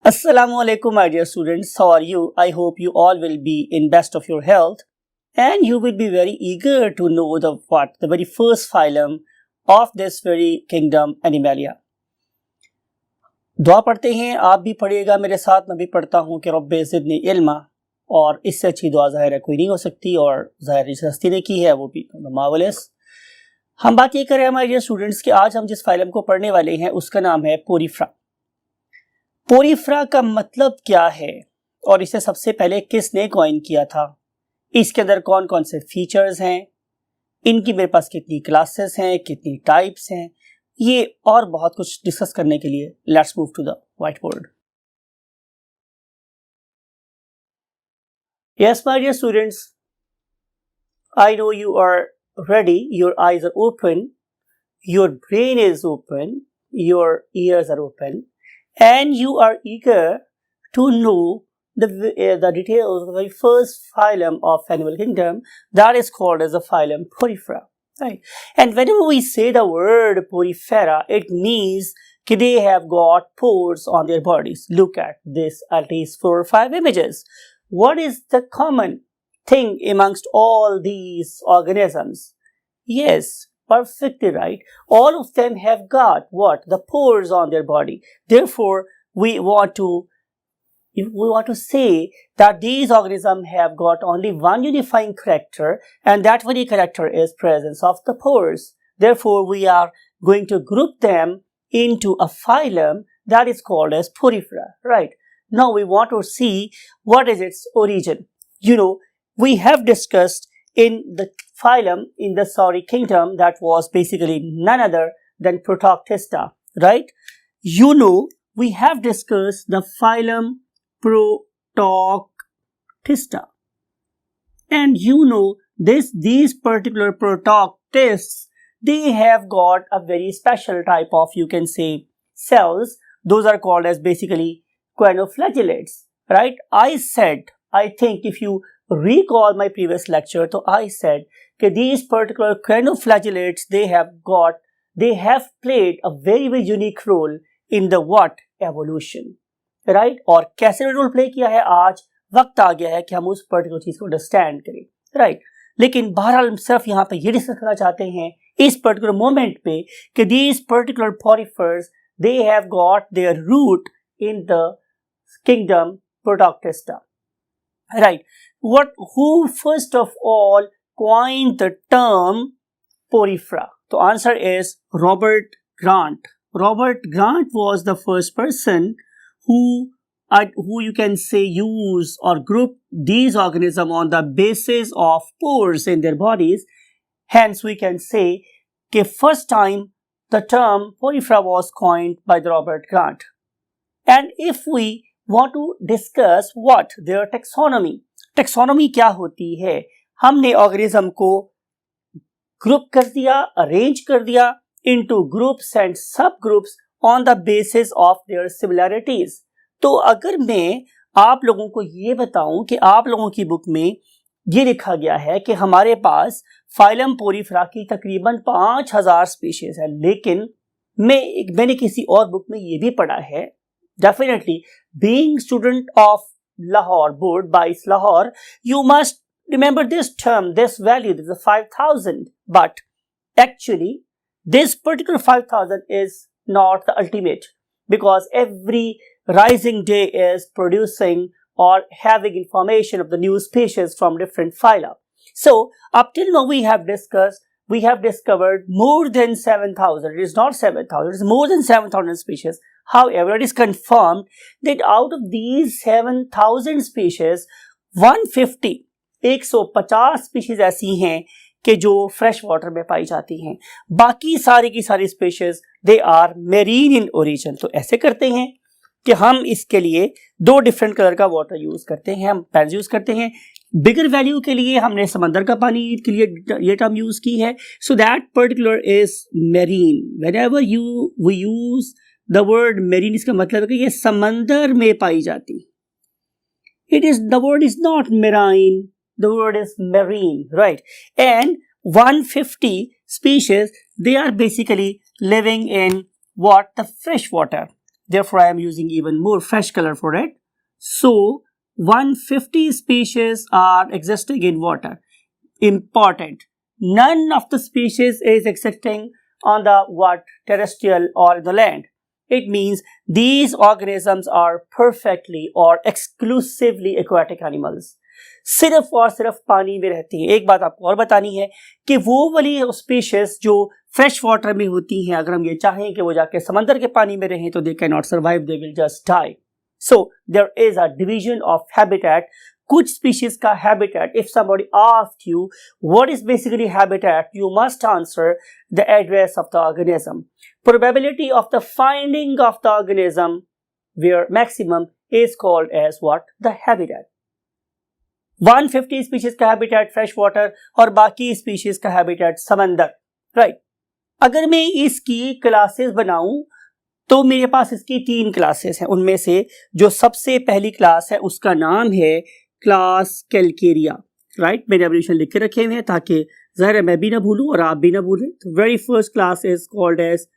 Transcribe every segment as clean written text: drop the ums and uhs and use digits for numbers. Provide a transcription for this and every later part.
Assalamu alaikum, my dear students. How are you? I hope you all will be in best of your health, and you will be very eager to know the very first phylum of this very kingdom, Animalia. दुआ पढ़ते हैं, आप भी पढ़िएगा मेरे साथ, मैं भी पढ़ता हूँ कि रब्बे ज़िदनी इल्मा, और इससे अच्छी दुआ ज़ाहिर है कोई नहीं हो सकती, और ज़ाहिर जिस हस्ती ने की है वो भी मार्वेलस। हम बात ये करें हमारे डियर स्टूडेंट्स कि आज हम जिस फाइलम को पढ़ने वाले हैं उसका नाम है पोरीफ्रा। पोरीफ्रा का मतलब क्या है और इसे सबसे पहले किसने कॉइन किया था, इसके अंदर कौन कौन से फीचर्स हैं, इनकी मेरे पास कितनी क्लासेस हैं, कितनी टाइप्स हैं, ये और बहुत कुछ डिस्कस करने के लिए let's move to the whiteboard. Yes my dear students, I know you are ready, your eyes are open, your brain is open, your ears are open, and you are eager to know the details of the very first phylum of animal kingdom, that is called as the phylum Porifera. Right? And whenever we say the word Porifera, it means that they have got pores on their bodies. Look at this, at least 4 or 5 images. What is the common thing amongst all these organisms? Yes, perfectly right. All of them have got what? The pores on their body. Therefore, we want to say that these organisms have got only one unifying character, and that very character is presence of the pores. Therefore, we are going to group them into a phylum that is called as Porifera. Right. Now, we want to see what is its origin. You know, we have discussed in the phylum, in the kingdom, that was basically none other than Protoctista, right? You know, we have discussed the phylum Protoctista. And you know, these particular Protoctists, they have got a very special type of, you can say, cells. Those are called as basically choanoflagellates, right? I think if you recall my previous lecture, so I said that these particular choanoflagellates, they have played a very, very unique role in the evolution, right? और कैसे role play किया है, आज वक्त आ गया है कि हम उस पर्टिकुलर चीज को अंडरस्टैंड करें, राइट? लेकिन बहरहाल हम सिर्फ यहाँ पे ये डिस्कस करना चाहते हैं इस पर्टिकुलर मोमेंट पे कि these particular porifers, they have got their root in the kingdom Protoctista. Right. Who first of all coined the term Porifera? The answer is Robert Grant. Robert Grant was the first person who you can say use or group these organisms on the basis of pores in their bodies. Hence, we can say that first time the term Porifera was coined by the Robert Grant. And if we want to discuss what their taxonomy क्या होती है, हमने organism को group कर दिया, arrange कर दिया into groups and सब groups on the basis of their similarities. तो अगर मैं आप लोगों को ये बताऊं कि आप लोगों की बुक में ये लिखा गया है कि हमारे पास फाइलम पोरीफेरा की तकरीबन 5000 स्पीशीज है, लेकिन मैंने किसी और बुक में ये भी पढ़ा है, definitely being student of Lahore board by Lahore, you must remember this term, this value, this is 5000, but actually this particular 5000 is not the ultimate, because every rising day is producing or having information of the new species from different phyla. So up till now we have discovered more than 7000. It is not 7000, it is more than 7000 species. However, it is confirmed that out of these 7000 species, 150 species ऐसी हैं कि जो fresh water में पाई जाती हैं, बाकी सारी की सारी species they are marine in origin. तो ऐसे करते हैं कि हम इसके लिए 2 डिफरेंट कलर का वाटर यूज करते हैं, हम पेंस यूज करते हैं। बिगर वैल्यू के लिए हमने समंदर का पानी के लिए ये टर्म यूज की है, so that particular is marine. Whenever we use the word marine, इसका मतलब है कि ये समंदर में पाई जाती। the word is not marine, the word is marine, right? And 150 species, they are basically living in the fresh water. therefore I am using even more fresh color for it. So 150 species are existing in water. Important, none of the species is existing on the terrestrial or the land. It means these organisms are perfectly or exclusively aquatic animals. सिर्फ और सिर्फ पानी में रहती हैं. एक बात आपको और बतानी है कि वो वाली स्पीशीज जो फ्रेश वाटर में होती हैं, अगर हम ये चाहें कि वो जाके समंदर के पानी में रहें तो they can not survive, they will just die. So there is a division of habitat. कुछ स्पीशीज का habitat, if somebody asked you what is basically habitat, you must answer the address of the organism. Probability of the finding of the organism where maximum is called as what, the habitat. 150 species का habitat fresh water और बाकी species का habitat समंदर, right. अगर मैं इसकी classes बनाऊं तो मेरे पास इसकी 3 क्लासेस हैं. उनमें से जो सबसे पहली क्लास है उसका नाम है क्लास कैलकेरिया, राइट. मैंने एवोल्यूशन लिख के रखे हुए हैं ताकि ज़ाहिर है मैं भी ना भूलूं और आप भी ना भूलें. तो very first class is called as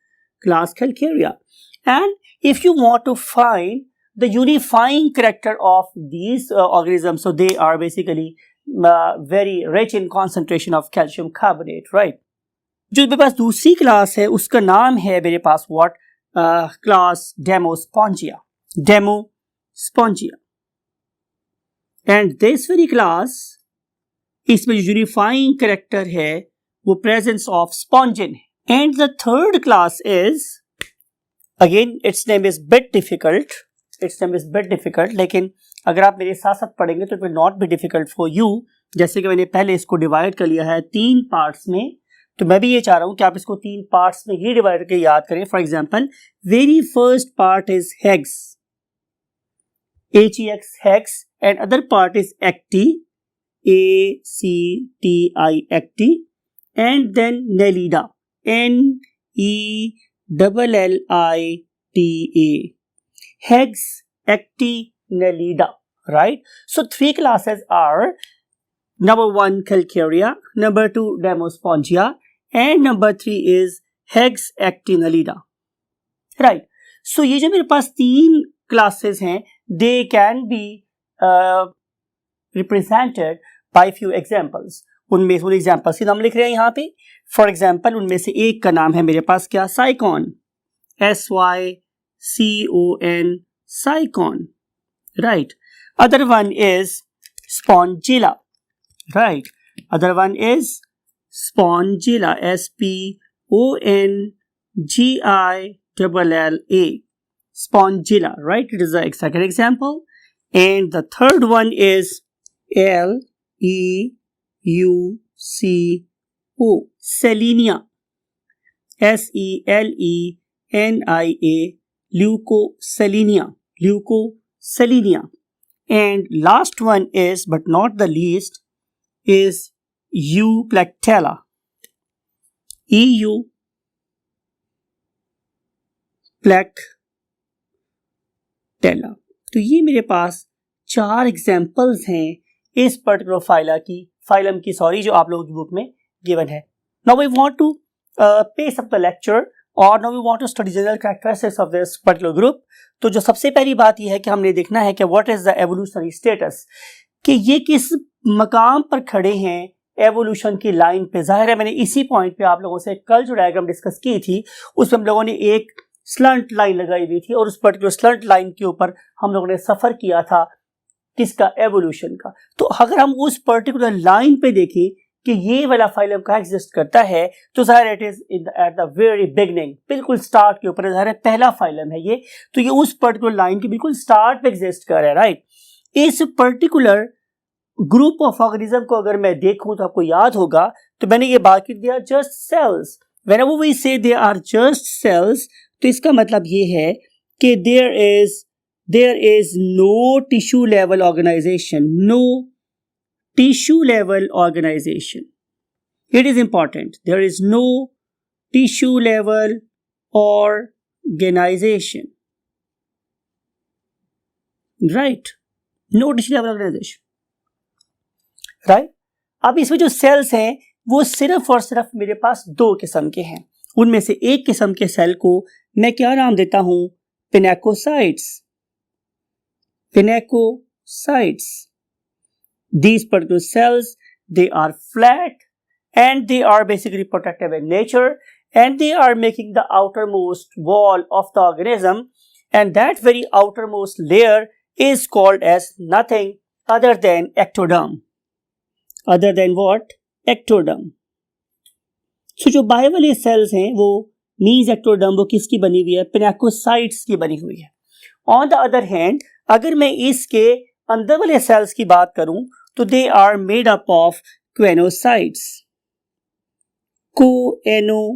class Calcarea. And if you want to find the unifying character of these organisms, so they are basically very rich in concentration of calcium carbonate, right. जो मेरे पास दूसरी class है उसका नाम है मेरे पास what, class Demospongiae. And this very class, इसमें जो यूनिफाइंग कैरेक्टर है वो प्रेजेंस ऑफ स्पॉन्जिन है. And the third class is again its name is bit difficult, लेकिन अगर आप मेरे साथ साथ पढ़ेंगे तो it will not be difficult for you. जैसे कि मैंने पहले इसको डिवाइड कर लिया है 3 पार्ट्स में, तो मैं भी ये चाह रहा हूं कि आप इसको 3 पार्ट्स में ही डिवाइड करके याद करें. For example, very first part is hex, HEX, hex, and other part is acti, ACTI, acti, and then nellida, NELLITA. Hegs, Acti, Nelida, right? So 3 classes are number 1 Calcarea, number 2 Demospongia, and number 3 is Hegs, Acti, Nelida, right? So ये जो मेरे पास 3 classes हैं, they can be represented by few examples. उनमें से examples ही नाम लिख रहे हैं यहाँ पे. फॉर एग्जाम्पल, उनमें से एक का नाम है मेरे पास क्या, साइकॉन, SYCON, Sycon, right. Other one is Spongilla, right. Other one is Spongilla, SPONGILLA, Spongilla, right. It is the second example. And the third one is LEUCO, Selenia, SELENIA, Leucoselenia. And last one is, but not the least, is Euplectella, Euplectella. तो ये मेरे पास 4 examples हैं इस particular phylum की जो आप लोगों की बुक में गिवन है. Now we want to pace up the lecture, और now we want to study general characteristics of this particular group. तो जो सबसे पहली बात यह है कि हमने देखना है कि what is the evolutionary status, कि ये किस मकाम पर खड़े हैं एवोल्यूशन की लाइन पे. जाहिर है मैंने इसी पॉइंट पे आप लोगों से कल जो डायग्राम डिस्कस की थी उसमें हम लोगों ने एक स्लंट लाइन लगाई हुई थी और उस पर्टिकुलर स्लंट लाइन के ऊपर हम लोगों ने सफर किया था किसका, एवोल्यूशन का. तो अगर हम उस पर्टिकुलर लाइन पे देखें कि ये वाला फाइलम का एग्जिस्ट करता है तो ज़ाहिर it is at the very beginning, बिल्कुल स्टार्ट के ऊपर. ज़ाहिर पहला फाइलम है ये, तो ये उस पर्टिकुलर लाइन के बिल्कुल स्टार्ट पे एग्जिस्ट कर रहा है, राइट. इस पर्टिकुलर ग्रुप ऑफ ऑर्गेनिज्म को अगर मैं देखूं तो आपको याद होगा तो मैंने ये बात की, they are just cells. Whenever we say they are just sales, तो इसका मतलब ये है कि there is no tissue level organization, no tissue level organization. It is important. There is no tissue level organization. Right? No tissue level organization. Right? अब इसमें जो sales हैं वो सिर्फ और सिर्फ मेरे पास 2 किस्म के हैं. उनमें से एक किस्म के सेल को मैं क्या नाम देता हूं, pinacocytes. Pinacocytes. These particular cells, they are flat and they are basically protective in nature, and they are making the outermost wall of the organism, and that very outermost layer is called as nothing other than ectoderm. Other than what? Ectoderm. So जो बाहर वाले sales हैं वो मीज ectoderm, वो किसकी बनी हुई है? पिनाकोसाइट्स की बनी हुई है. ऑन द अदर हैंड अगर मैं इसके अंदर वाले सेल्स की बात करूं तो they are made up of coenocytes. Coenocytes.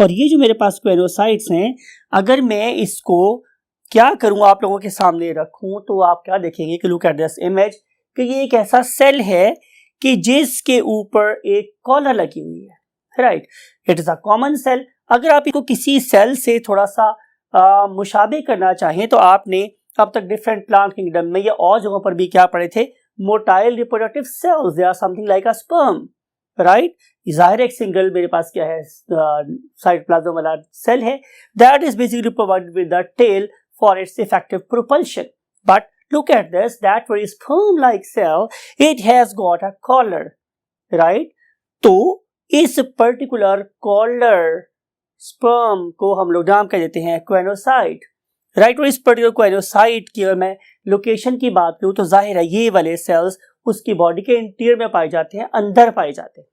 और ये जो मेरे पास क्वेनोसाइट्स हैं, अगर मैं इसको क्या करूं, आप लोगों के सामने रखूं, तो आप क्या देखेंगे कि लुक एट दिस इमेज, कि ये एक ऐसा सेल है कि जिसके ऊपर एक कॉलर लगी हुई है. Right, it is a common cell. अगर आप इसको किसी सेल से थोड़ा सा मुशाबे करना चाहें तो आपने अब तक डिफरेंट प्लांट किंगडम में या और जगहों पर भी क्या पढ़े थे? Motile reproductive cells. They are something like a sperm. Right, जाहिर एक सिंगल मेरे पास क्या है? साइटोप्लाज्म वाला सेल है. That is basically provided with the tail for its effective propulsion. But look at this, that very sperm like cell, it has got a collar, right? तो इस particular collar sperm को हम लोग नाम कह देते हैं क्वेनोसाइट. राइट, और इस पर्टिकुलर क्वेनोसाइट की अगर मैं लोकेशन की बात करूं तो जाहिर है ये वाले सेल्स उसकी बॉडी के इंटीरियर में पाए जाते हैं, अंदर पाए जाते हैं.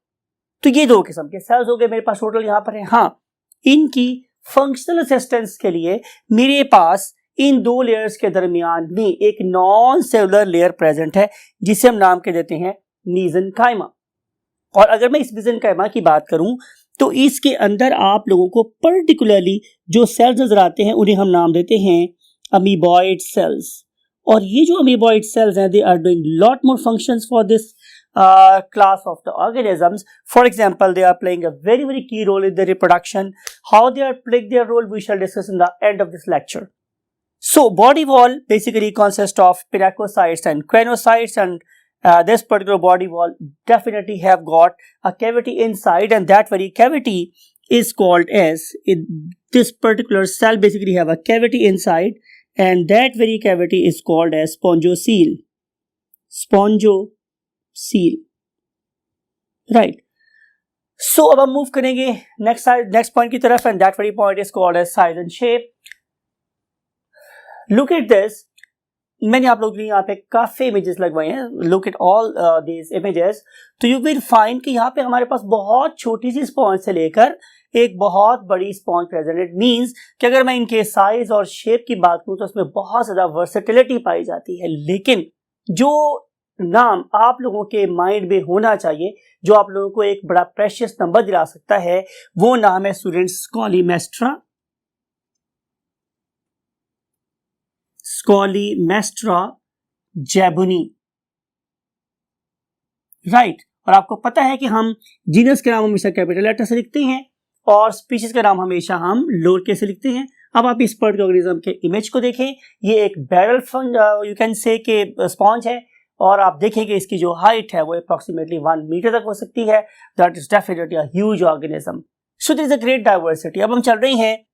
तो ये दो किस्म के सेल्स हो गए मेरे पास टोटल यहाँ पर है. हाँ, इनकी फंक्शनल असिस्टेंस के लिए मेरे पास इन दो लेयर्स के दरमियान में एक नॉन सेलुलर लेयर प्रेजेंट है जिसे हम नाम के देते हैं मीसेनकाइमा. और अगर मैं इस मीसेनकाइमा की बात करूं तो इसके अंदर आप लोगों को पर्टिकुलरली जो सेल्स नजर आते हैं उन्हें हम नाम देते हैं अमीबॉइड सेल्स. और ये जो अमीबॉइड सेल्स हैं, they are doing lot more functions for this class of the organisms. For example, they are playing a very very key role in the reproduction. How they are playing their role we shall discuss in the end of this lecture. So body wall basically consists of pinacocytes and quenocytes, and this particular body wall definitely have got a cavity inside, and that very cavity is called as, this particular cell basically have a cavity inside, and that very cavity is called as spongocele. Spongocele. Right. So अब हम move करेंगे next point की तरफ, and that very point is called as size and shape. Look at this. मैंने आप लोगों के लिए यहाँ पे काफी इमेजेस लगवाए हैं. Look at all these images. तो you will find कि यहाँ पे हमारे पास बहुत छोटी सी स्पॉन्ज से लेकर एक बहुत बड़ी स्पॉन्ज प्रेजेंट. इट मीन्स कि अगर मैं इनके साइज और शेप की बात करूँ तो उसमें बहुत ज्यादा वर्सेटिलिटी पाई जाती है. लेकिन जो नाम आप लोगों के माइंड में होना चाहिए, जो आप लोगों को एक बड़ा प्रेशियस नंबर दिला सकता है, वो नाम है स्टूडेंट्स स्कॉलीमेस्ट्रा. स्कॉलीमेस्ट्रा जैबुनी. राइट, और आपको पता है कि हम जीनस के नाम हमेशा कैपिटल लेटर से लिखते हैं और स्पीशीज का नाम हमेशा हम लोअर केस से लिखते हैं. अब आप इस पर्टिकुलर ऑर्गेनिज्म के इमेज को देखें. ये एक बैरल यू कैन से के स्पॉन्ज है, और आप देखेंगे इसकी जो हाइट है वो अप्रॉक्सीमेटली 1 मीटर तक हो सकती है. That is definitely a huge organism. So there is a great diversity. अब हम चल रहे हैं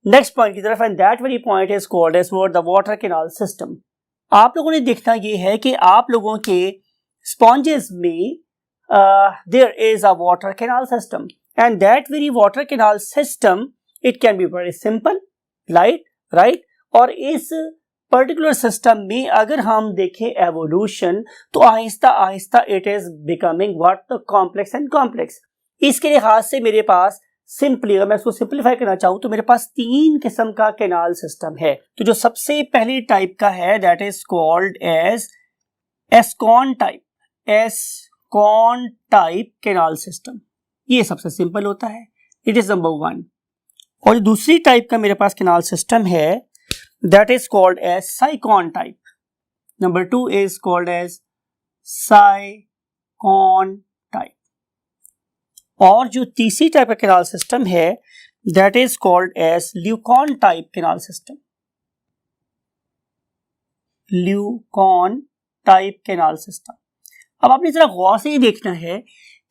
नेक्स्ट पॉइंट की तरफ, and that very point is called as the water canal system. आप लोगों ने देखना ये है कि आप लोगों के स्पॉन्जेस में there is a water canal system, and that very water canal system it can be very simple, right. और इस पर्टिकुलर सिस्टम में अगर हम देखें एवोल्यूशन, तो Aahista Aahista it is becoming what the complex and complex. इसके लिहाज से मेरे पास सिंपली, अगर मैं इसको सिंप्लीफाई करना चाहूं तो मेरे पास 3 किस्म का कैनाल सिस्टम है. तो जो सबसे पहली टाइप का है that is called as ascon type. Ascon type canal system, ये सबसे सिंपल होता है. It is number 1. और दूसरी टाइप का मेरे पास कैनाल सिस्टम है that is called as sycon type. Number 2 is called as sycon type. और जो तीसरी टाइप का कैनाल सिस्टम है that is called as leucon type canal system. Leucon type canal system. अब आपने जरा गौर से ये देखना है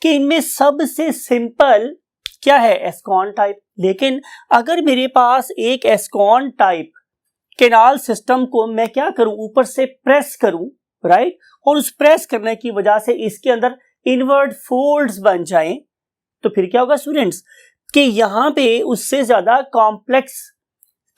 कि इनमें सबसे सिंपल क्या है, एस्कॉन टाइप। लेकिन अगर मेरे पास एक एस्कॉन टाइप कैनाल सिस्टम को मैं क्या करूं, ऊपर से प्रेस करूं, राइट, और उस प्रेस करने की वजह से इसके अंदर इनवर्ट फोल्ड्स बन जाएं, तो फिर क्या होगा स्टूडेंट्स कि यहां पे उससे ज्यादा कॉम्प्लेक्स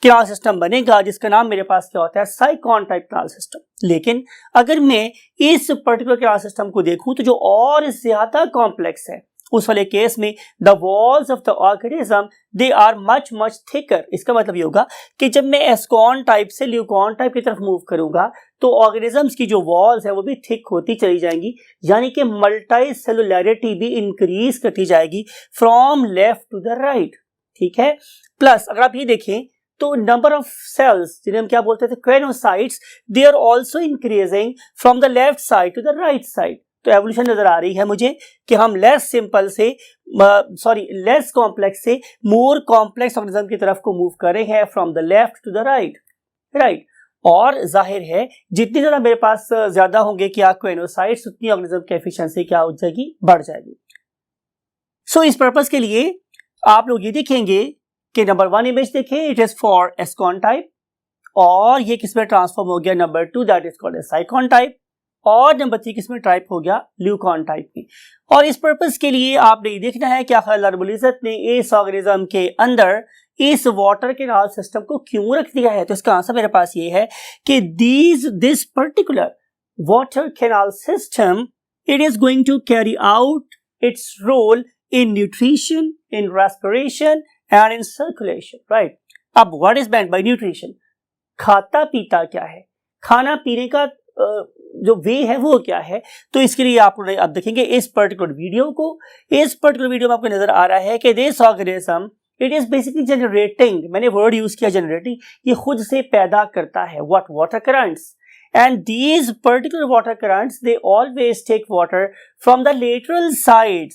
कैनाल सिस्टम बनेगा, जिसका नाम मेरे पास क्या होता है, साइक्लोन टाइप कैनाल सिस्टम। लेकिन अगर मैं इस पर्टिकुलर कैनाल सिस्टम को देखूं तो जो और ज्यादा कॉम्प्लेक्स है, उस वाले केस में the walls of the organism they are much much thicker. इसका मतलब ये होगा कि जब मैं एस्कॉन टाइप से ल्यूकॉन टाइप की तरफ मूव करूंगा तो ऑर्गेनिजम्स की जो वॉल्स है वो भी थिक होती चली जाएंगी, यानी कि मल्टी सेलुलैरिटी भी इंक्रीज करती जाएगी from left to the right, ठीक है। प्लस अगर आप ये देखें तो नंबर ऑफ सेल्स जिन्हें हम क्या बोलते थे, choanocytes, they are also increasing from the left side to the right side. तो एवोल्यूशन नजर आ रही है मुझे कि हम लेस सिंपल से लेस कॉम्प्लेक्स से मोर कॉम्प्लेक्स ऑर्गेनिज्म की तरफ को मूव कर रहे हैं from the left to the right, right. और जाहिर है जितनी ज्यादा मेरे पास ज्यादा होंगे क्या क्वेनोसाइट्स, उतनी ऑर्गेनिज्म की एफिशिएंसी क्या हो जाएगी, बढ़ जाएगी। सो इस पर्पस के लिए आप लोग ये देखेंगे कि नंबर 1 इमेज देखें, इट इज फॉर एस्कॉन टाइप, और ये किसमें ट्रांसफॉर्म हो गया, number 2 that is called cyclone type, और नंबर 3 किसमें टाइप हो गया, ल्यूकॉन टाइप में। और इस पर्पस के लिए आपने ये देखना है कि आखिर अल्लाह रब्बुल इज्जत ने इस ऑर्गेनिज्म के अंदर इस वाटर कैनाल सिस्टम को क्यों रख दिया है। तो इसका आंसर मेरे पास ये है कि this particular water canal system it is going to carry out its role in nutrition, in respiration and in circulation, right. अब what is meant by nutrition, खाता पीता क्या है, खाना पीने का जो वे है वो क्या है। तो इसके लिए आप देखेंगे इस पर्टिकुलर वीडियो को, इस पर्टिकुलर वीडियो में आपको नजर आ रहा है कि this organism it is basically generating, मैंने वर्ड यूज किया जनरेटिंग, ये खुद से पैदा करता है what, water currents, and these particular water currents they always take water from the lateral sides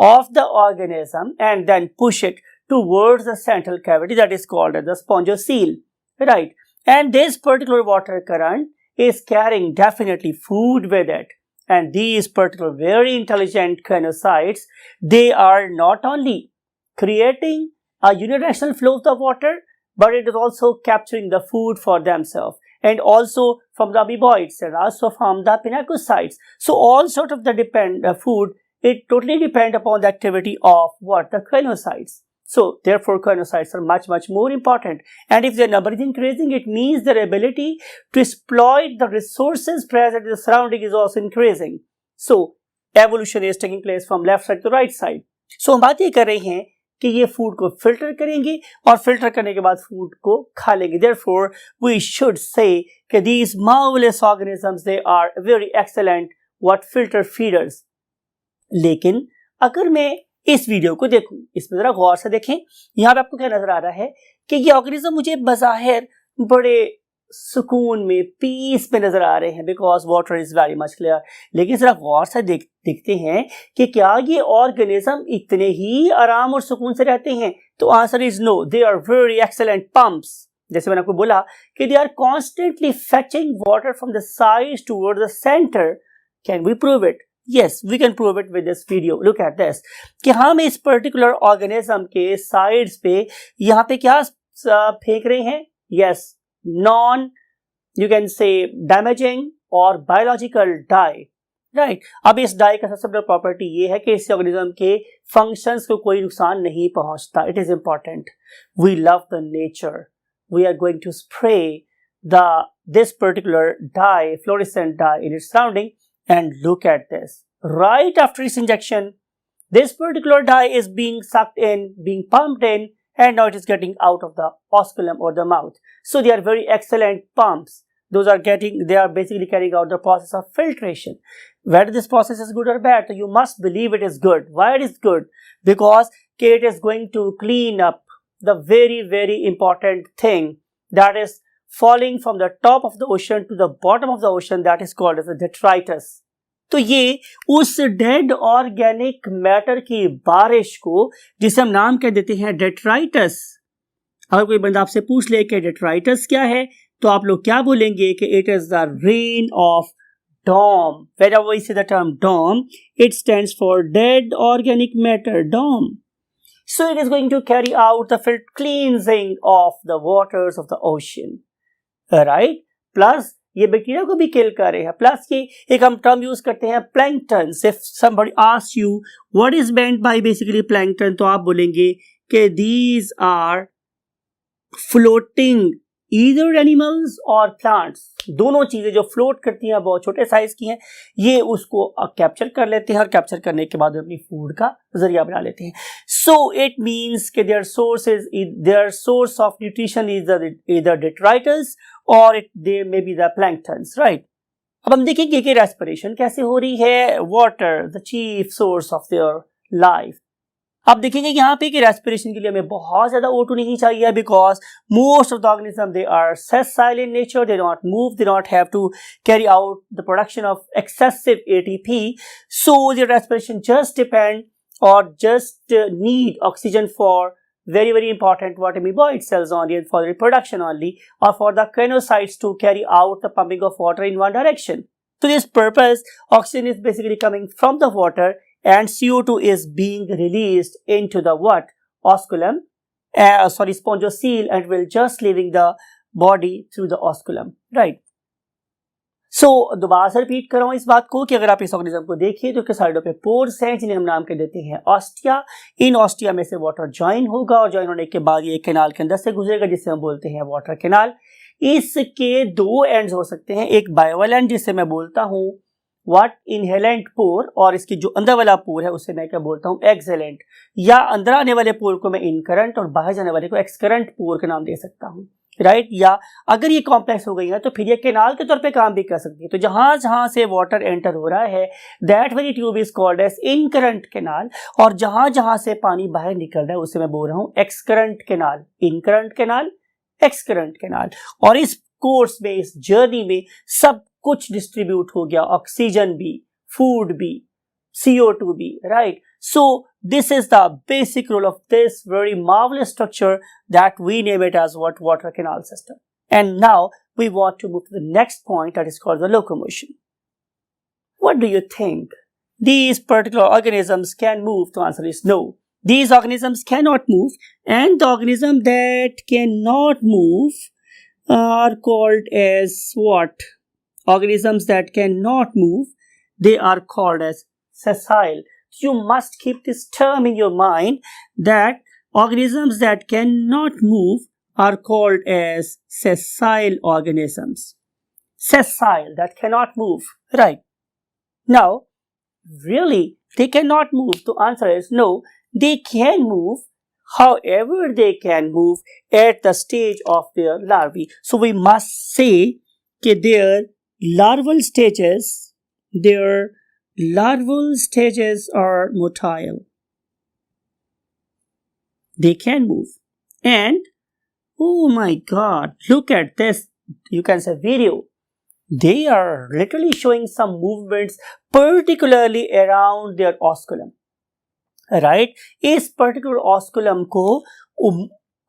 of the organism and then push it towards the central cavity that is called as the spongiocele, right. And this particular water current is carrying definitely food with it, and these particular very intelligent crinocytes they are not only creating a unidirectional flow of the water, but it is also capturing the food for themselves, and also from the amoeboids and also from the pinacocytes. So all sort of the food, it totally depend upon the activity of what, the crinocytes. So therefore crinocytes are much more important, and if their number is increasing, it means their ability to exploit the resources present in the surrounding is also increasing. So evolution is taking place from left side to right side. So हम बात ये कर रहे हैं कि ये food को filter करेंगे और फिल्टर करने के बाद फूड को खा लेंगे। Therefore, we should say कि these marvelous organisms they are very excellent what filter feeders. लेकिन अगर मैं इस वीडियो को देखूं, इसमें जरा गौर से देखें, यहाँ पे आपको क्या नजर आ रहा है कि ये ऑर्गेनिज्म मुझे बज़ाहिर बड़े सुकून में, पीस में नजर आ रहे हैं, because water is very much clear. लेकिन जरा गौर से देखते हैं कि क्या ये ऑर्गेनिज्म इतने ही आराम और सुकून से रहते हैं। तो answer is no, they are very excellent pumps. जैसे मैंने आपको बोला कि they are constantly fetching water from the sides towards the centre. Can we prove it? Yes, we can prove it with this video. Look at this कि हम इस particular organism के sides पे यहाँ पे क्या फेंक रहे हैं? Yes, non you can say damaging और biological dye, right? अब इस डाई का सबसे बड़ा प्रॉपर्टी ये है कि इस ऑर्गेनिज्म के फंक्शंस को कोई नुकसान नहीं पहुंचता. It is important. We love the nature. We are going to spray this particular dye, fluorescent dye in its surrounding. And look at this. Right after this injection, this particular dye is being sucked in, being pumped in, and now it is getting out of the osculum or the mouth. So they are very excellent pumps. They are basically carrying out the process of filtration. Whether this process is good or bad, so you must believe it is good. Why it is good? Because it is going to clean up the very, very important thing that is falling from the top of the ocean to the bottom of the ocean, that is called as a detritus. तो ये उस dead organic matter की बारिश को जिसे हम नाम कह देते हैं डेट्राइटस। अगर कोई बंदा आपसे पूछ ले कि डेट्राइटस क्या है, तो आप लोग क्या बोलेंगे कि it is the rain of DOM. Whenever we see the term DOM, it stands for dead organic matter, DOM. So it is going to carry out the cleansing of the waters of the ocean, right? Plus ये bacteria को भी किल कर रहे हैं. Plus ये एक हम term use करते हैं plankton. If somebody asks you what is meant by basically plankton, तो आप बोलेंगे कि these are floating either animals or plants. दोनों चीजें जो फ्लोट करती हैं, बहुत छोटे साइज की हैं, ये उसको कैप्चर कर लेते हैं और कैप्चर करने के बाद अपनी फूड का जरिया बना लेते हैं. सो इट मीन्स कि their source of nutrition is either detritus or they may be the planktons, right? अब हम देखेंगे कि रेस्पिरेशन कैसे हो रही है. Water the chief source of their life. आप देखेंगे यहाँ पे कि रेस्पिरेशन के लिए हमें बहुत ज्यादा O2 नहीं चाहिए, because most of the organism they are sessile in nature, they don't move, they don't have to carry out the production of excessive ATP, so the respiration just depend or just need oxygen for very important what amoeboid cells only, and for the reproduction only, or for the cranocytes to carry out the pumping of water in one direction. To this purpose, oxygen is basically coming from the water and CO2 is being released into the what? Osculum, spongiocele, and will just leaving the body through the osculum, right? सो दोबारा से repeat कर रहा हूँ इस बात को कि अगर आप इस ऑर्गेनिज्म को देखिए तो इसके साइडों पे पोर्स हैं जिन्हें हम नाम के देते हैं ऑस्टिया. इन ऑस्टिया में से वाटर ज्वाइन होगा और ज्वाइन होने के बाद ये कैनाल के अंदर से गुजरेगा जिसे हम बोलते हैं वाटर कैनाल. इसके दो एंड्स हो सकते हैं, एक बायोवल एंड जिसे मैं बोलता हूँ व्हाट इनहेलेंट पोर, और इसकी जो अंदर वाला पोर है उसे मैं क्या बोलता हूँ एक्सेलेंट, या अंदर आने वाले पोर को मैं इनकरंट और बाहर जाने वाले को एक्सकरंट पोर का नाम दे सकता हूँ, राइट? या अगर ये कॉम्प्लेक्स हो गई है तो फिर ये कैनाल के तौर पे काम भी कर सकती है. तो जहां जहां से वाटर एंटर हो रहा है that very tube is called as incurrent canal, और जहां जहां से पानी बाहर निकल रहा है उसे मैं बोल रहा हूँ excurrent canal. Incurrent canal, excurrent canal. और इस कोर्स में, इस जर्नी में सब कुछ डिस्ट्रीब्यूट हो गया, ऑक्सीजन भी, फूड भी, CO2 भी, right? So this is the basic role of this very marvelous structure that we name it as what? Water canal system. And now we want to move to the next point, that is called the locomotion. What do you think? These particular organisms can move? The answer is no. These organisms cannot move, and the organisms that cannot move are called as what? Organisms that cannot move, they are called as sessile. You must keep this term in your mind that organisms that cannot move are called as sessile organisms. Sessile, that cannot move, right? Now, really, they cannot move. The answer is no. They can move, however, they can move at the stage of their larvae. So we must say that their larval stages are motile. They can move. And oh my god, look at this, you can say video. They are literally showing some movements particularly around their osculum, right? इस particular osculum को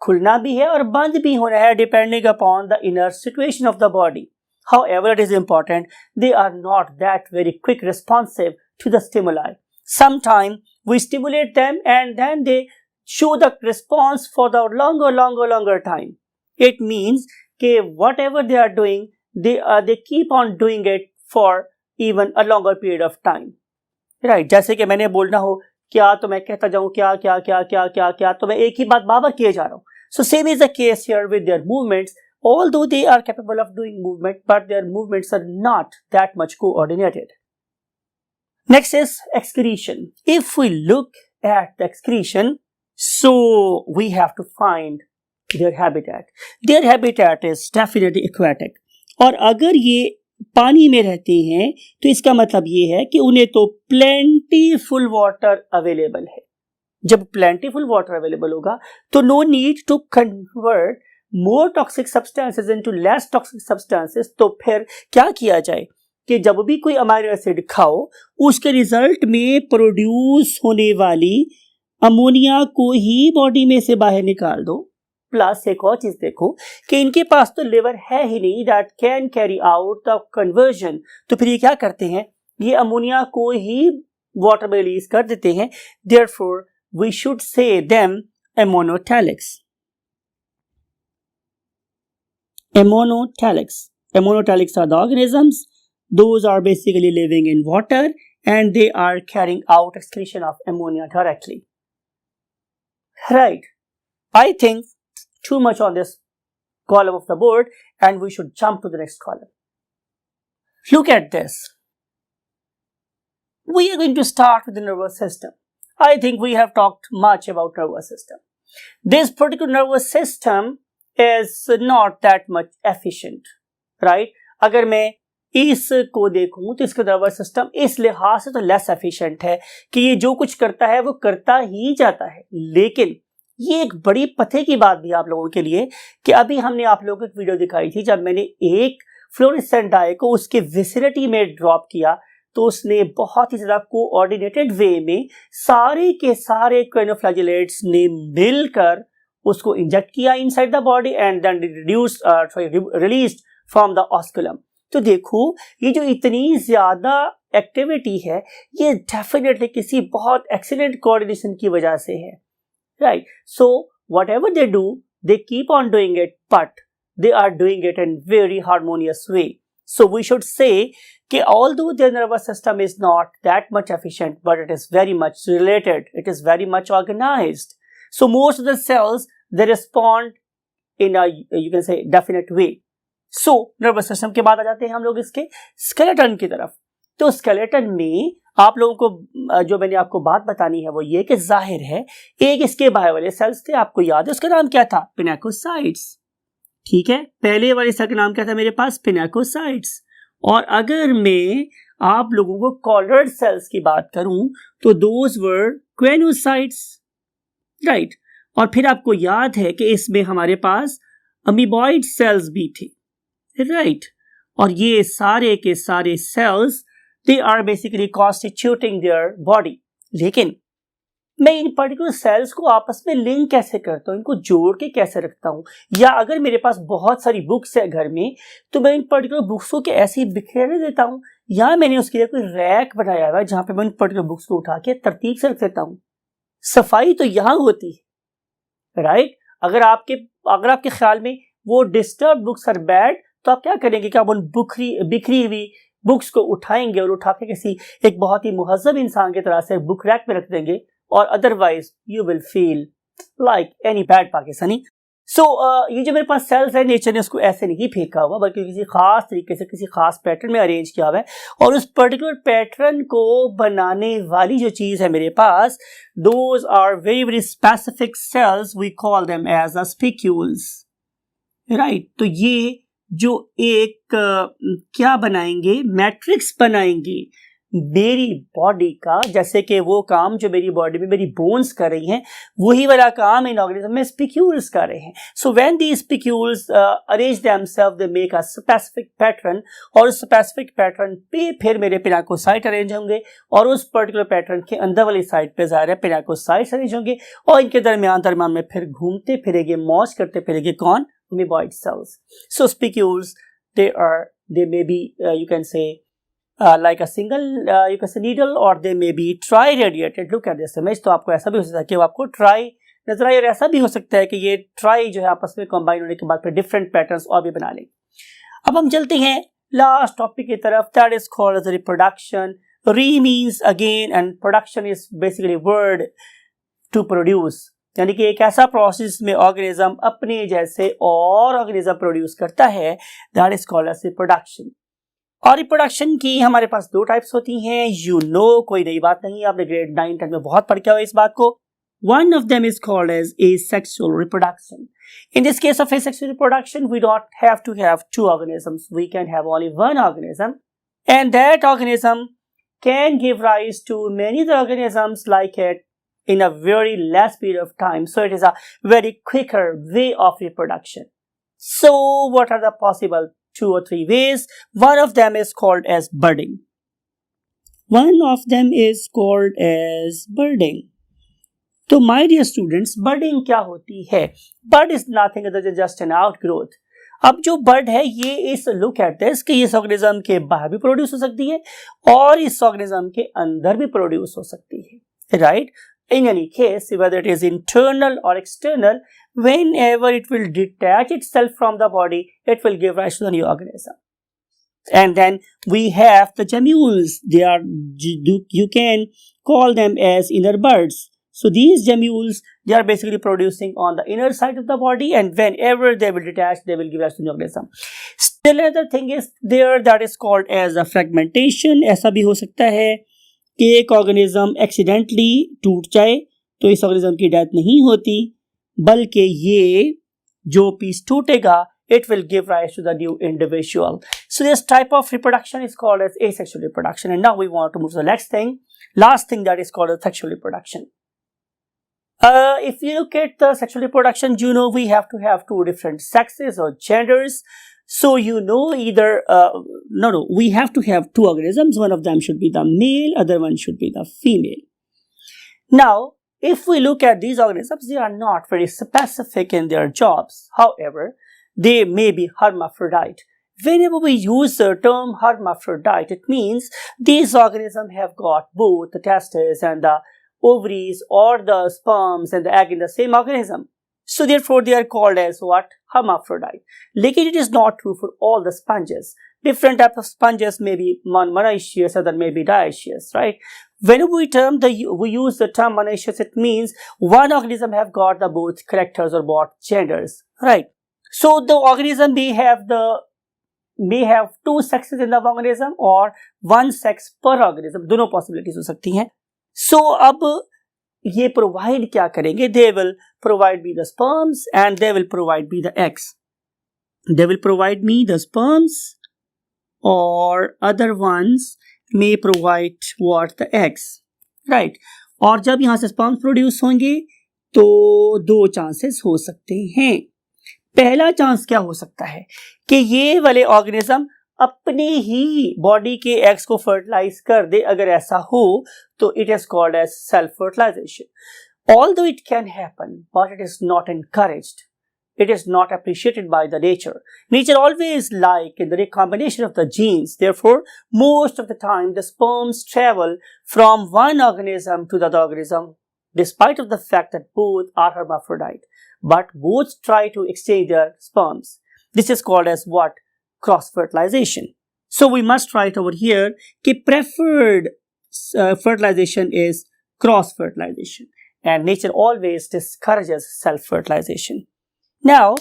खुलना भी है और बंद भी होना है depending upon the inner situation of the body. However, it is important, they are not that very quick responsive to the stimuli. Sometimes we stimulate them and then they show the response for the longer time. It means that whatever they are doing, they keep on doing it for even a longer period of time. Right? जैसे कि मैंने बोलना हो क्या तो मैं कहता जाऊँ क्या तो मैं एक ही बात बार किए जा रहा हूँ. So same is the case here with their movements. Although they are capable of doing movement, but their movements are not that much coordinated. Next is excretion. If we look at the excretion, so we have to find their habitat. Their habitat is definitely aquatic. और अगर ये पानी में रहते हैं तो इसका मतलब ये है कि उन्हें तो plentiful water available है. जब plentiful water available होगा तो no need to convert more toxic substances into less toxic substances. तो फिर क्या किया जाए कि जब भी कोई अमाइनो एसिड खाओ उसके रिजल्ट में प्रोड्यूस होने वाली अमोनिया को ही बॉडी में से बाहर निकाल दो, प्लस एक और चीज देखो कि इनके पास तो लिवर है ही नहीं that can carry out the conversion, तो फिर ये क्या करते हैं, ये अमोनिया को ही वाटर में रिलीज कर देते हैं. Therefore we should say them ammonotelics. Ammonotelics are the organisms. Those are basically living in water and they are carrying out excretion of ammonia directly. Right. I think too much on this column of the board and we should jump to the next column. Look at this. We are going to start with the nervous system. I think we have talked much about nervous system. This particular nervous system is not that much efficient, right? अगर मैं इसको देखूं तो इसका nervous system इस लिहाज से तो लेस एफिशिएंट है कि ये जो कुछ करता है वो करता ही जाता है. लेकिन ये एक बड़ी पते की बात भी आप लोगों के लिए कि अभी हमने आप लोगों को एक वीडियो दिखाई थी जब मैंने एक फ्लोरेसेंट डाई को उसके विसिनिटी में ड्रॉप किया तो उसने बहुत ही ज्यादा कोऑर्डिनेटेड वे में सारे के सारे क्रेनोफ्लैजिलेट्स ने मिलकर उसको इंजेक्ट किया inside the body and then released from the osculum. तो देखो ये जो इतनी ज्यादा एक्टिविटी है ये डेफिनेटली किसी बहुत एक्सीलेंट कोऑर्डिनेशन की वजह से है, right? So whatever they do they keep on doing it but they are doing it in very harmonious way. So we should say कि although their nervous system is not that much efficient, but it is very much related, it is very much organized. So most of the cells they respond in a you can say definite way. So nervous system के बाद आ जाते हैं हम लोग इसके skeleton की तरफ. तो skeleton में आप लोगों को जो मैंने आपको बात बतानी है वो ये कि जाहिर है एक इसके बाहर वाले सेल्स थे, आपको याद है उसका नाम क्या था, पिनाकोसाइट्स. ठीक है, पहले वाले सेल का नाम क्या था मेरे पास, पिनाकोसाइट्स. और अगर मैं आप लोगों को कॉलर्ड सेल्स की बात करूं तो दोज वर क्वेनोसाइट्स, राइट? और फिर आपको याद है कि इसमें हमारे पास अमीबॉइड सेल्स भी थे, राइट? और ये सारे के सारे cells they are basically constituting their body. लेकिन मैं इन पर्टिकुलर सेल्स को आपस में लिंक कैसे करता हूँ, इनको जोड़ के कैसे रखता हूँ, या अगर मेरे पास बहुत सारी बुक्स है घर में तो मैं इन पर्टिकुलर बुक्स को ऐसे ही बिखेरने देता हूँ, या मैंने उसके लिए कोई रैक बनाया हुआ है जहाँ पे मैं इन पर्टिकुलर बुक्स को उठा के तरतीब से रख देता हूँ. सफाई तो यहाँ होती है, राइट? अगर आपके ख्याल में वो डिस्टर्ब बुक्स आर बैड तो आप क्या करेंगे कि आप उन बिखरी हुई बुक्स को उठाएंगे और उठा के किसी एक बहुत ही मुहज्जब इंसान की तरह से बुक रैक में रख देंगे, और otherwise you will feel like any bad Pakistani. So ये जो मेरे पास सेल्स है नेचर ने उसको ऐसे नहीं फेंका हुआ बल्कि किसी खास तरीके से किसी खास पैटर्न में अरेंज किया हुआ है, और उस पर्टिकुलर पैटर्न को बनाने वाली जो चीज है मेरे पास, those are very very specific cells, we call them as a spicules, right? तो ये जो एक क्या बनाएंगे, मैट्रिक्स बनाएंगे मेरी बॉडी का, जैसे कि वो काम जो मेरी बॉडी में मेरी बोन्स कर रही हैं वही वाला काम इन ऑर्गेनिज्म में स्पिक्यूल्स कर रहे हैं. So when the spicules arrange themselves they make a specific pattern, और उस स्पेसिफिक पैटर्न पे फिर मेरे पिनाकोसाइट अरेंज होंगे, और उस पर्टिकुलर पैटर्न के अंदर वाली साइड पे ज़ाहिर है पिनाकोसाइट्स अरेंज होंगे, और इनके दरमियान में फिर घूमते फिरेंगे, मौज करते फिरेंगे कौन, amoeboid cells. So spicules they may be you can say like a single you can say needle, or they may be tri-radiated. Look at this image. तो आपको ऐसा भी हो सकता है कि आपको ट्राई नजर आए, और ऐसा भी हो सकता है कि ये ट्राई जो है आपस में कंबाइन होने के बाद फिर डिफरेंट पैटर्न्स और भी बना लें. अब हम चलते हैं लास्ट टॉपिक की तरफ, that is called as reproduction. Re means again and production is basically word to produce, यानी कि एक ऐसा प्रोसेस में ऑर्गेनिज्म अपने जैसे और ऑर्गेनिज्म प्रोड्यूस करता है, that is called as reproduction. और रिप्रोडक्शन की हमारे पास दो टाइप्स होती हैं, कोई नई बात नहीं, आपने ग्रेड 9 10 में बहुत पढ़ के हुआ इस बात को. One of them is called as asexual reproduction. In this case of asexual reproduction, we don't have to have two organisms. We can have only one organism, and that organism can give rise to many other organisms like it in a very less period of time. So it is a very quicker way of reproduction. So what are the possible 2 or 3 ways? One of them is called as budding. तो my dear students, बर्डिंग क्या होती है? Bird is nothing other than just an outgrowth. अब जो bird है ये इस look at this कि इस ऑर्गेनिज्म के बाहर भी प्रोड्यूस हो सकती है और इस ऑर्गेनिज्म के अंदर भी प्रोड्यूस हो सकती है, right? In any case, whether it is internal or external, whenever it will detach itself from the body, it will give rise to the new organism. And then we have the gemmules. They are, you can call them as inner birds. So these gemmules, they are basically producing on the inner side of the body, and whenever they will detach, they will give rise to the new organism. Still another thing is there that is called as a fragmentation. ऐसा भी हो सकता है कि एक organism accidentally टूट जाए तो इस ऑर्गेनिज्म की डेथ नहीं होती, बल्कि ये जो पीस टूटेगा it will give rise to the new individual. So this type of reproduction is called as asexual reproduction. And now we want to move to the next thing, last thing, that is called as sexual reproduction. If you look at the sexual reproduction, you know we have to have two different sexes or genders. So you know either, we have to have two organisms. One of them should be the male, other one should be the female. Now, if we look at these organisms, they are not very specific in their jobs. However, they may be hermaphrodite. Whenever we use the term hermaphrodite, it means these organisms have got both the testes and the ovaries or the sperms and the egg in the same organism. So therefore, they are called as what? Hermaphrodite. Lekin it is not true for all the sponges. Different types of sponges may be monoecious, other may be dioecious, right? Whenever we use the term monoecious, it means one organism have got the both characters or both genders, right? So the organism may have two sexes in the organism or one sex per organism. दोनों possibilities हो सकती हैं. So अब ये provide क्या करेंगे? They will provide me the sperms and they will provide me the eggs. They will provide me the sperms or other ones may provide what? The eggs, right? और जब यहाँ से sperms produce होंगे तो दो chances हो सकते हैं. पहला चांस क्या हो सकता है कि ये वाले ऑर्गेनिज्म अपने ही बॉडी के एग्स को फर्टिलाइज कर दे. अगर ऐसा हो तो it is called as self fertilization. Although it can happen but it is not encouraged. It is not appreciated by the nature. Nature always like in the recombination of the genes. Therefore, most of the time the sperms travel from one organism to the other organism, despite of the fact that both are hermaphrodite. But both try to exchange their sperms. This is called as what? Cross-fertilization. So we must write over here that preferred fertilization is cross-fertilization. And nature always discourages self-fertilization. Now,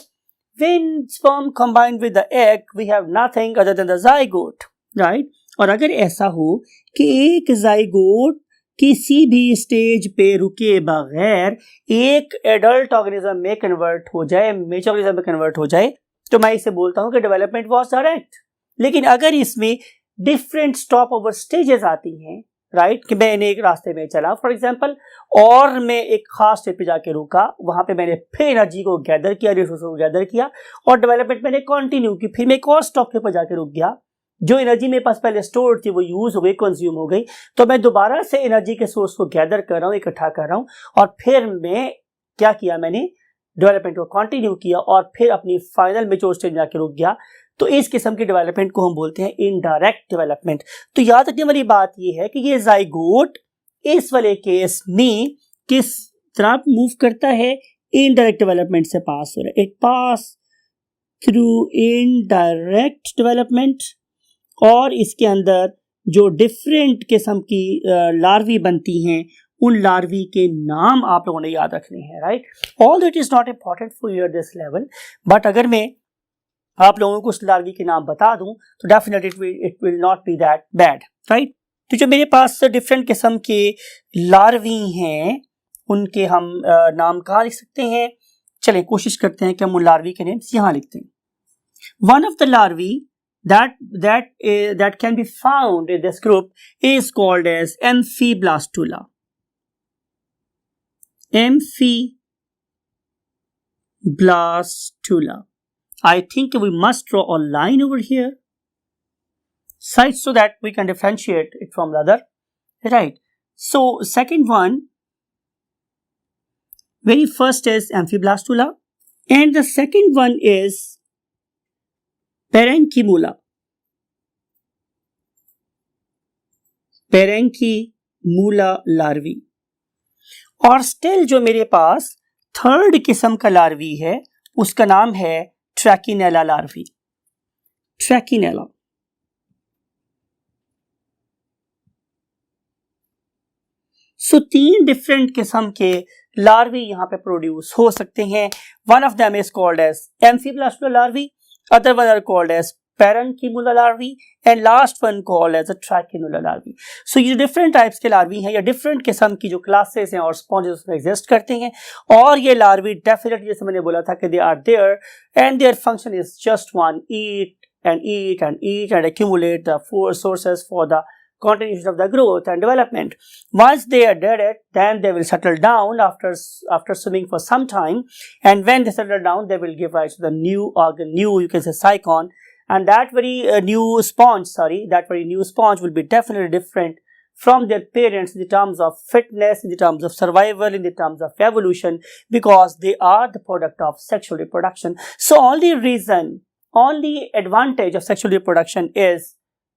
when sperm combined with the egg, we have nothing other than the zygote, right? और अगर ऐसा हो कि एक zygote किसी भी stage पे रुके बगैर एक एडल्ट ऑर्गेनिज्म में कन्वर्ट हो जाए, मेच्योर ऑर्गेनिज्म में कन्वर्ट हो जाए, तो मैं इसे बोलता हूं कि डेवलपमेंट वाज डायरेक्ट. लेकिन अगर इसमें डिफरेंट स्टॉप ओवर स्टेजेस आती हैं, राइट, कि मैंने एक रास्ते में चला फॉर एग्जांपल और मैं एक खास स्टेज पे जाके रुका, वहां पे मैंने फिर एनर्जी को गैदर किया, रिसोर्स को गैदर किया और डेवलपमेंट मैंने कंटिन्यू की, फिर मैं एक और स्टॉप पे जाके रुक गया, जो एनर्जी मेरे पास पहले स्टोर थी वो यूज हो गई, कंज्यूम हो गई, तो मैं दोबारा से एनर्जी के सोर्स को गैदर कर रहा हूँ, इकट्ठा कर रहा हूँ और फिर मैं क्या किया, मैंने डेवलपमेंट को कंटिन्यू किया और फिर अपनी फाइनल मेच्योर स्टेज जाके रुक गया. तो इस किस्म की डेवलपमेंट को हम बोलते हैं इनडायरेक्ट डेवलपमेंट. तो याद रखने वाली बात यह है कि ये जाइगोट इस वाले केस में किस तरह मूव करता है, इनडायरेक्ट डेवलपमेंट से पास हो रहा है. It pass through indirect development और इसके अंदर जो डिफरेंट किस्म की लार्वी बनती हैं उन लार्वी के नाम आप लोगों ने याद रखने हैं, right. Although it is not important for you at this level, but अगर मैं आप लोगों को उस लार्वी के नाम बता दूं तो definitely it will not B that bad, right. तो जो मेरे पास डिफरेंट किस्म के लार्वी हैं उनके हम नाम कहाँ लिख सकते हैं? चलें कोशिश करते हैं कि हम उन लार्वी के नेम्स यहाँ लिखते हैं. One of the larvae that can be found in this group is called as Amphiblastula. Amphiblastula. I think we must draw a line over here, sides, so that we can differentiate it from the other, right. So second one Very first is Amphiblastula, and the second one is Parenchyma. Parenchyma larvae. और still जो मेरे पास third किस्म का larvae है उसका नाम है ट्रैकिनेला larvae. ट्रैकिनेला. सो 3 different किस्म के लार्वी यहाँ पे प्रोड्यूस हो सकते हैं. One of them is called as amphiblastula larvae, other one are called as parenchymula larvae and last one called as a trachinula larvae. So ये डिफरेंट टाइप्स के लार्वी हैं या डिफरेंट किस्म की जो क्लासेस हैं और स्पॉन्जेस उसमें एग्जिस्ट करते हैं. और ये लार्वी डेफिनेटली जैसे मैंने बोला था कि they are there and their function is just one, eat and accumulate the four sources for the continuation of the growth and development. Once they are dead, then they will settle down after swimming for some time, and when they settle down they will give rise to the new organ, you can say cycon, and that very new sponge will be definitely different from their parents in the terms of fitness, in the terms of survival, in the terms of evolution, because they are the product of sexual reproduction. So only advantage of sexual reproduction is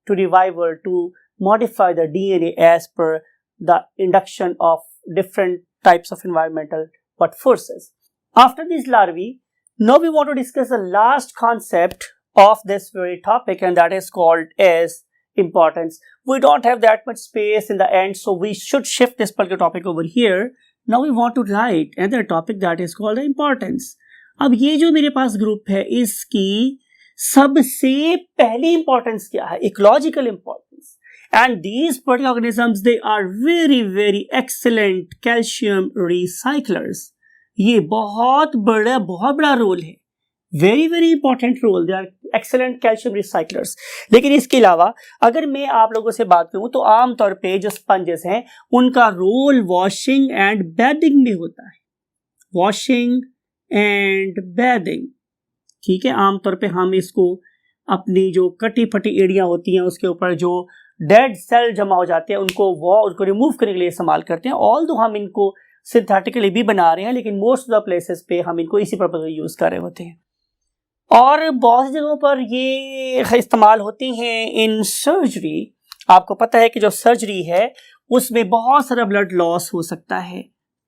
to revive or to modify the DNA as per the induction of different types of environmental forces. After these larvae, now we want to discuss the last concept of this very topic, and that is called as importance. We don't have that much space in the end, so we should shift this particular topic over here. Now we want to write another topic that is called the importance. अब ये जो मेरे पास group है इसकी सबसे पहली importance क्या है? Ecological importance. And these particular organisms they are very excellent calcium recyclers. ये बहुत बड़ा रोल है. Very important role. They are excellent calcium recyclers. लेकिन इसके अलावा अगर मैं आप लोगों से बात करूं तो आमतौर पे जो स्पंजेस हैं उनका रोल वॉशिंग एंड बेडिंग में होता है. Washing and bedding. ठीक है. आमतौर पे हम इसको अपनी जो कटी फटी एड़ियाँ होती हैं उसके ऊपर जो डेड सेल जमा हो जाते हैं उनको रिमूव करने के लिए इस्तेमाल करते हैं. ऑल्दो हम इनको सिंथेटिकली भी बना रहे हैं लेकिन मोस्ट ऑफ द प्लेसेस पे हम इनको इसी पर्पज में यूज कर रहे होते हैं. और बहुत सी जगहों पर ये इस्तेमाल होती हैं इन सर्जरी. आपको पता है कि जो सर्जरी है उसमें बहुत सारा ब्लड लॉस हो सकता है.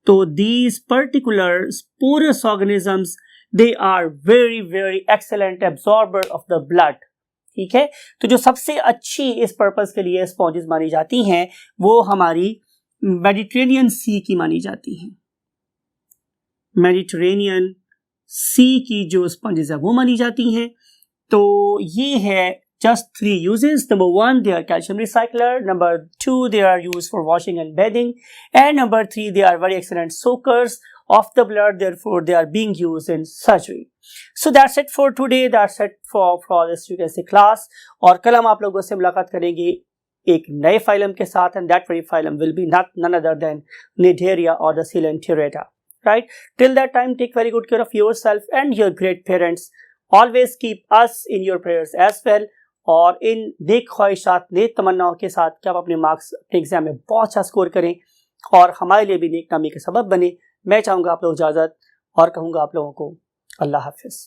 तो these particular sporous organisms they are very excellent absorber of the blood. ठीक है. तो जो सबसे अच्छी इस पर्पस के लिए स्पॉन्जेस मानी जाती हैं वो हमारी मेडिटेरेनियन सी की मानी जाती हैं. मेडिटेरेनियन सी की जो स्पंजेस है वो मानी जाती हैं. तो ये है just 3 uses. Number 1, they are calcium recycler. Number 2, they are used for washing and bathing. And number 3, they are very excellent soakers of the blood. Therefore, they are being used in surgery. So that's it for today. That's it for this you can say class. और कल हम आप लोगों से मुलाकात करेंगे एक नए फाइलम के साथ, and that very phylum will be none other than Cnidaria or the Coelenterata. Right? Till that time, take very good care of yourself and your great parents. Always keep us in your prayers as well. और इन नेक ख्वाहिशात, नेक तमन्नाओं के साथ कि आप अपने marks अपने exam में बहुत अच्छा स्कोर करें और हमारे लिए भी नेक नामी के सबब बने. मैं चाहूँगा आप लोग इजाज़त और कहूँगा आप लोगों को अल्लाह हाफिज़.